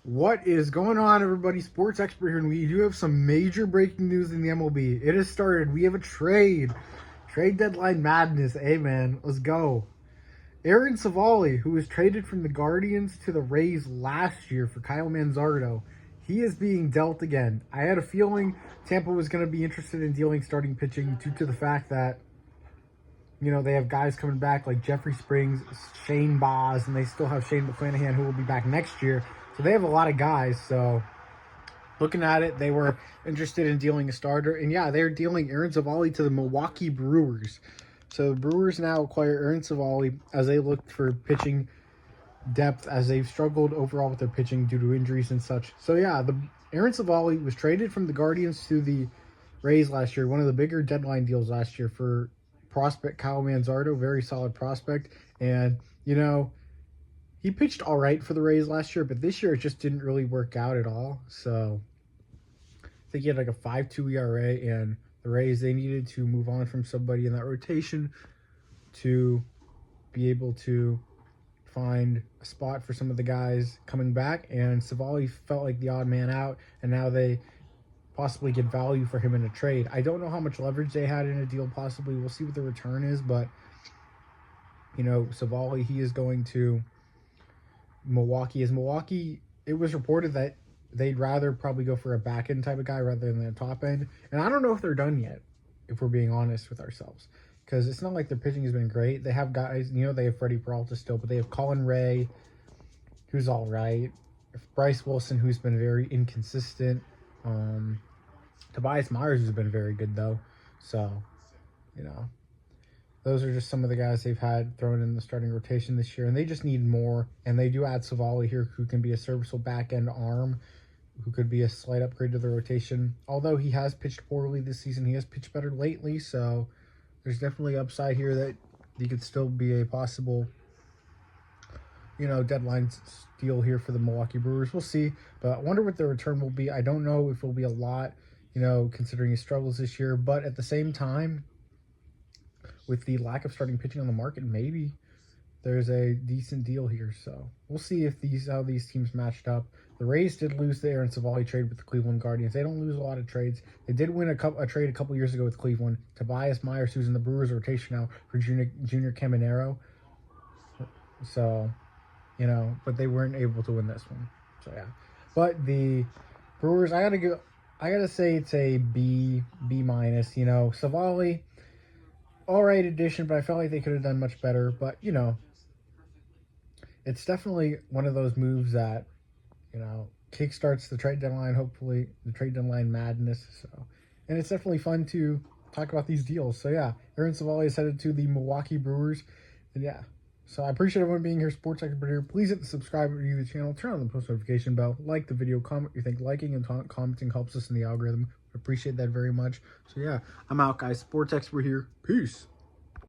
What is going on, everybody? Sports expert here, and we do have some major breaking news in the MLB. It has started. We have a trade deadline madness. Hey, man, let's go. Aaron Civale, who was traded from the Guardians to the Rays last year for Kyle Manzardo, he is being dealt again. I had a feeling Tampa was going to be interested in dealing starting pitching due to the fact that, they have guys coming back like Jeffrey Springs, Shane Baz, and they still have Shane McClanahan, who will be back next year. So they have a lot of guys. So looking at it, they were interested in dealing a starter. And yeah, they're dealing Aaron Civale to the Milwaukee Brewers. So the Brewers now acquire Aaron Civale as they look for pitching depth, as they've struggled overall with their pitching due to injuries and such. So yeah, the Aaron Civale was traded from the Guardians to the Rays last year, one of the bigger deadline deals last year for prospect Kyle Manzardo, very solid prospect. And, he pitched all right for the Rays last year, but this year it just didn't really work out at all. So I think he had like a 5.2 ERA, and the Rays, they needed to move on from somebody in that rotation to be able to find a spot for some of the guys coming back, and Civale felt like the odd man out, and now they possibly get value for him in a trade. I don't know how much leverage they had in a deal possibly. We'll see what the return is, but, Civale, he is going to Milwaukee. It was reported that they'd rather probably go for a back-end type of guy rather than a top-end. And I don't know if they're done yet, if we're being honest with ourselves. Because it's not like their pitching has been great. They have guys, they have Freddie Peralta still, but they have Colin Ray, who's all right. Bryce Wilson, who's been very inconsistent. Tobias Myers has been very good, though. So, those are just some of the guys they've had thrown in the starting rotation this year, and they just need more. And they do add Civale here, who can be a serviceable back-end arm, who could be a slight upgrade to the rotation. Although he has pitched poorly this season, he has pitched better lately, so there's definitely upside here that he could still be a possible, deadline steal here for the Milwaukee Brewers. We'll see, but I wonder what the return will be. I don't know if it will be a lot, considering his struggles this year, but at the same time, with the lack of starting pitching on the market, maybe there's a decent deal here. So we'll see if how these teams matched up. The Rays did lose the Aaron Civale trade with the Cleveland Guardians. They don't lose a lot of trades. They did win a trade a couple years ago with Cleveland. Tobias Myers, who's in the Brewers rotation now, for Junior Caminero. So, but they weren't able to win this one. So yeah, but the Brewers, I gotta say it's a B minus. Civale, all right addition, but I felt like they could have done much better. But it's definitely one of those moves that kickstarts the trade deadline. Hopefully, the trade deadline madness. So, and it's definitely fun to talk about these deals. So yeah, Aaron Civale is headed to the Milwaukee Brewers, and yeah. So I appreciate everyone being here, Sports Expert here. Please hit the subscribe button to the channel, turn on the post notification bell, like the video, comment what you think. Liking and commenting helps us in the algorithm. I appreciate that very much. So yeah, I'm out, guys. Sports Expert here. Peace.